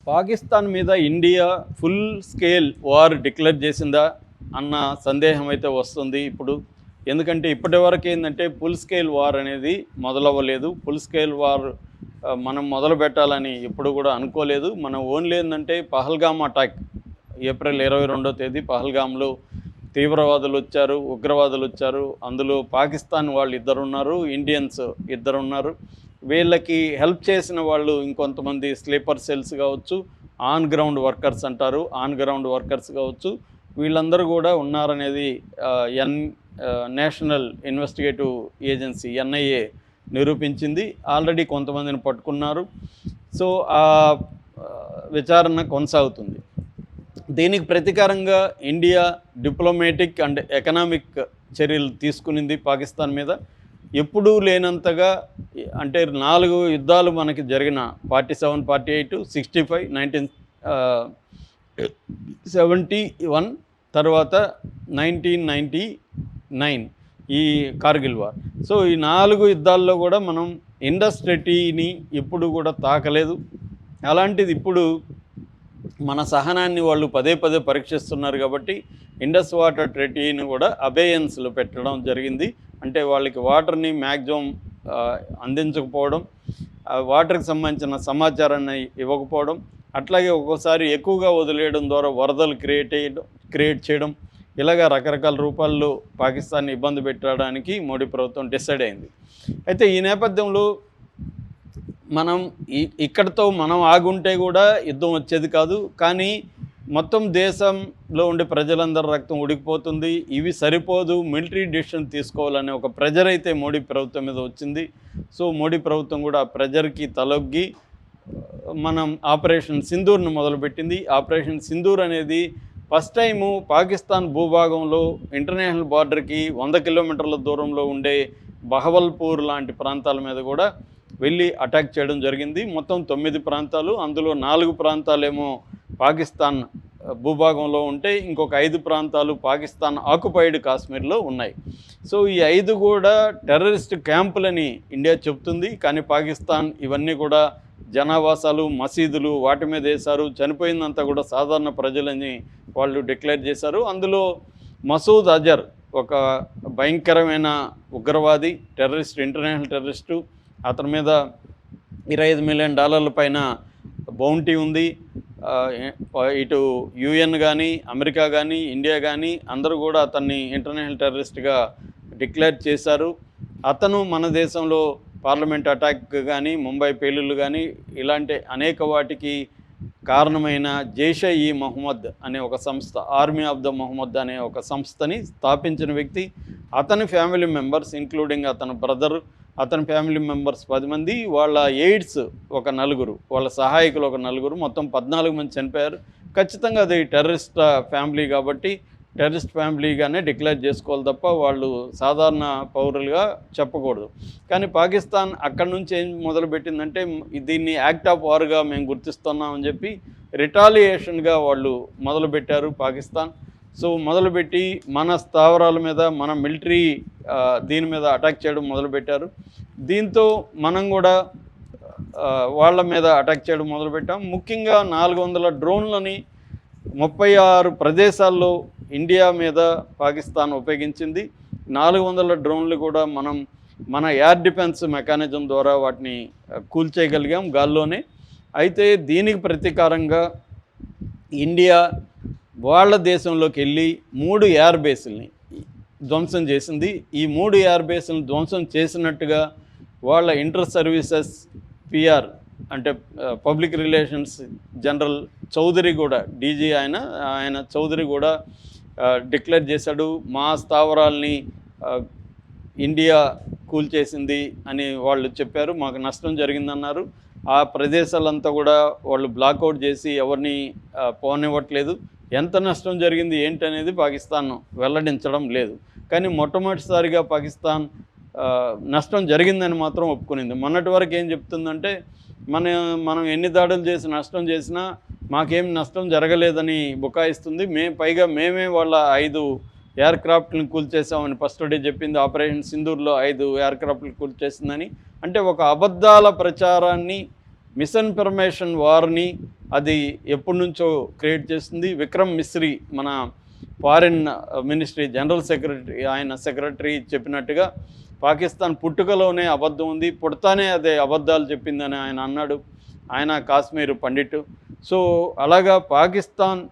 పాకిస్తాన్ మీద India full scale war declare చేసిందా అన్న సందేహం అయితే వస్తుంది ఇప్పుడు. ఎందుకంటే ఇప్పటివరకు ఏంటంటే ఫుల్ స్కేల్ వార్ అనేది మొదలవ్వలేదు. ఫుల్ స్కేల్ వార్ మనం మొదలు పెట్టాలని ఎప్పుడు కూడా అనుకోలేదు. మనం ఓన్లీ ఏంటంటే పహల్గామ్ అటాక్ ఏప్రిల్ 22వ తేదీ పహల్గామ్లో తీవ్రవాదులు వచ్చారు, ఉగ్రవాదులు వచ్చారు. అందులో పాకిస్తాన్ వాళ్ళు ఇద్దరున్నారు, ఇండియన్స్ ఇద్దరున్నారు. వీళ్ళకి హెల్ప్ చేసిన వాళ్ళు ఇంకొంతమంది స్లీపర్ సెల్స్ కావచ్చు, ఆన్ గ్రౌండ్ వర్కర్స్ అంటారు, ఆన్ గ్రౌండ్ వర్కర్స్ కావచ్చు. వీళ్ళందరూ కూడా ఉన్నారనేది నేషనల్ ఇన్వెస్టిగేటివ్ ఏజెన్సీ ఎన్ఐఏ నిరూపించింది. ఆల్రెడీ కొంతమందిని పట్టుకున్నారు. సో ఆ విచారణ కొనసాగుతుంది. దీనికి ప్రతీకారంగా ఇండియా డిప్లొమాటిక్ అండ్ ఎకనామిక్ చర్యలు తీసుకునింది పాకిస్తాన్ మీద. ఎప్పుడూ లేనంతగా, అంటే 4 యుద్ధాలు మనకి జరిగిన 47, 48, 65, 1971 తర్వాత 1999 ఈ కార్గిల్ వార్. సో ఈ 4 యుద్ధాల్లో కూడా మనం ఇండస్ ట్రెటీని ఎప్పుడు కూడా తాకలేదు. అలాంటిది ఇప్పుడు మన సహనాన్ని వాళ్ళు పదే పదే పరీక్షిస్తున్నారు. కాబట్టి ఇండస్ వాటర్ ట్రెటీని కూడా అబేయన్స్లో పెట్టడం జరిగింది. అంటే వాళ్ళకి వాటర్ని మ్యాక్సిమం అందించకపోవడం, వాటర్కి సంబంధించిన సమాచారాన్ని ఇవ్వకపోవడం, అట్లాగే ఒక్కోసారి ఎక్కువగా వదిలేయడం ద్వారా వరదలు క్రియేట్ చేయడం, ఇలాగా రకరకాల రూపాల్లో పాకిస్తాన్ని ఇబ్బంది పెట్టడానికి మోడీ ప్రభుత్వం డిసైడ్ అయింది. అయితే ఈ నేపథ్యంలో మనం ఇక్కడితో మనం ఆగుంటే కూడా యుద్ధం వచ్చేది కాదు. కానీ మొత్తం దేశంలో ఉండే ప్రజలందరూ రక్తం ఉడికిపోతుంది. ఇవి సరిపోదు, మిలిటరీ డిసిషన్ తీసుకోవాలనే ఒక ప్రెజర్ అయితే మోడీ ప్రభుత్వం మీద వచ్చింది. సో మోడీ ప్రభుత్వం కూడా ఆ ప్రెజర్కి తలొగ్గి మనం ఆపరేషన్ సింధూర్ను మొదలుపెట్టింది. ఆపరేషన్ సింధూర్ అనేది ఫస్ట్ టైము పాకిస్తాన్ భూభాగంలో ఇంటర్నేషనల్ బార్డర్కి 100 కిలోమీటర్ల దూరంలో ఉండే బహవల్పూర్ లాంటి ప్రాంతాల మీద కూడా వెళ్ళి అటాక్ చేయడం జరిగింది. మొత్తం 9 ప్రాంతాలు, అందులో 4 ప్రాంతాలేమో పాకిస్తాన్ భూభాగంలో ఉంటే ఇంకొక 5 ప్రాంతాలు పాకిస్తాన్ ఆక్యుపైడ్ కాశ్మీర్లో ఉన్నాయి. సో ఈ 5 కూడా టెర్రరిస్ట్ క్యాంపులని ఇండియా చెప్తుంది. కానీ పాకిస్తాన్ ఇవన్నీ కూడా జనావాసాలు, మసీదులు వాటి మీద వేశారు. చనిపోయిందంతా కూడా సాధారణ ప్రజలని వాళ్ళు డిక్లేర్ చేశారు. అందులో మసూద్ అజర్ ఒక భయంకరమైన ఉగ్రవాది, టెర్రరిస్ట్, ఇంటర్నేషనల్ టెర్రరిస్టు. అతని మీద $25 మిలియన్ పైన బౌంటీ ఉంది. ఇటు యుఎన్ కానీ, అమెరికా కానీ, ఇండియా కానీ అందరూ కూడా అతన్ని ఇంటర్నేషనల్ టెర్రరిస్ట్గా డిక్లేర్ చేశారు. అతను మన దేశంలో పార్లమెంట్ అటాక్ కానీ, ముంబై పేలుళ్ళు కానీ ఇలాంటి అనేక వాటికి కారణమైన జైషే ఈ మొహమ్మద్ అనే ఒక సంస్థ, ఆర్మీ ఆఫ్ ద మొహమ్మద్ అనే ఒక సంస్థని స్థాపించిన వ్యక్తి. అతని ఫ్యామిలీ మెంబర్స్ ఇంక్లూడింగ్ అతని బ్రదర్, అతని ఫ్యామిలీ మెంబర్స్ 10 మంది, వాళ్ళ ఎయిడ్స్ ఒక 4, వాళ్ళ సహాయకులు ఒక 4, మొత్తం 14 మంది చనిపోయారు. ఖచ్చితంగా అది టెర్రరిస్ట్ ఫ్యామిలీ కాబట్టి టెర్రరిస్ట్ ఫ్యామిలీగానే డిక్లేర్ చేసుకోవాలి తప్ప వాళ్ళు సాధారణ పౌరులుగా చెప్పకూడదు. కానీ పాకిస్తాన్ అక్కడి నుంచి ఏం మొదలుపెట్టిందంటే దీన్ని యాక్ట్ ఆఫ్ వార్గా మేము గుర్తిస్తున్నామని చెప్పి రిటాలియేషన్గా వాళ్ళు మొదలుపెట్టారు పాకిస్తాన్. సో మొదలుపెట్టి మన స్థావరాల మీద, మన మిలిటరీ దీని మీద అటాక్ చేయడం మొదలుపెట్టారు. దీంతో మనం కూడా వాళ్ళ మీద అటాక్ చేయడం మొదలుపెట్టాం. ముఖ్యంగా 400 డ్రోన్లని 36 ప్రదేశాల్లో ఇండియా మీద పాకిస్తాన్ ఉపయోగించింది. 400 డ్రోన్లు కూడా మనం మన ఎయిర్ డిఫెన్స్ మెకానిజం ద్వారా వాటిని కూల్చేయగలిగాం గాల్లోనే. అయితే దీనికి ప్రతీకారంగా ఇండియా వాళ్ళ దేశంలోకి వెళ్ళి 3 ఎయిర్ బేస్ల్ని ధ్వంసం చేసింది. ఈ 3 ఎయిర్ బేస్లను ధ్వంసం చేసినట్టుగా వాళ్ళ ఇంటర్ సర్వీసెస్ పిఆర్ అంటే పబ్లిక్ రిలేషన్స్ జనరల్ చౌదరి కూడా, డీజీ ఆయన చౌదరి కూడా డిక్లేర్ చేశాడు. మా స్థావరాల్ని ఇండియా కూల్చేసింది అని వాళ్ళు చెప్పారు. మాకు నష్టం జరిగిందన్నారు. ఆ ప్రదేశాలంతా కూడా వాళ్ళు బ్లాక్అవుట్ చేసి ఎవరిని పోనివ్వట్లేదు. ఎంత నష్టం జరిగింది ఏంటనేది పాకిస్తాన్ వెల్లడించడం లేదు. కానీ మొట్టమొదటిసారిగా పాకిస్తాన్ నష్టం జరిగిందని మాత్రం ఒప్పుకునింది. మొన్నటి వరకు ఏం చెప్తుందంటే మనం ఎన్ని దాడులు చేసి నష్టం చేసినా మాకేం నష్టం జరగలేదని బుకాయిస్తుంది. పైగా మేమే వాళ్ళ 5 ఎయిర్క్రాఫ్ట్లను కూల్చేసామని ఫస్ట్ డే చెప్పింది. ఆపరేషన్ సింధూర్లో 5 ఎయిర్క్రాఫ్ట్లు కూల్చేసిందని. అంటే ఒక అబద్ధాల ప్రచారాన్ని, మిస్ఇన్ఫర్మేషన్ వార్ని అది ఎప్పటి నుంచో క్రియేట్ చేస్తుంది. విక్రమ్ మిస్రీ మన ఫారిన్ మినిస్ట్రీ జనరల్ సెక్రటరీ, ఆయన సెక్రటరీ చెప్పినట్టుగా పాకిస్తాన్ పుట్టుకలోనే అబద్ధం ఉంది, పుడతానే అదే అబద్ధాలు చెప్పిందని ఆయన అన్నాడు. ఆయన కాశ్మీర్ పండిట్. సో అలాగా పాకిస్తాన్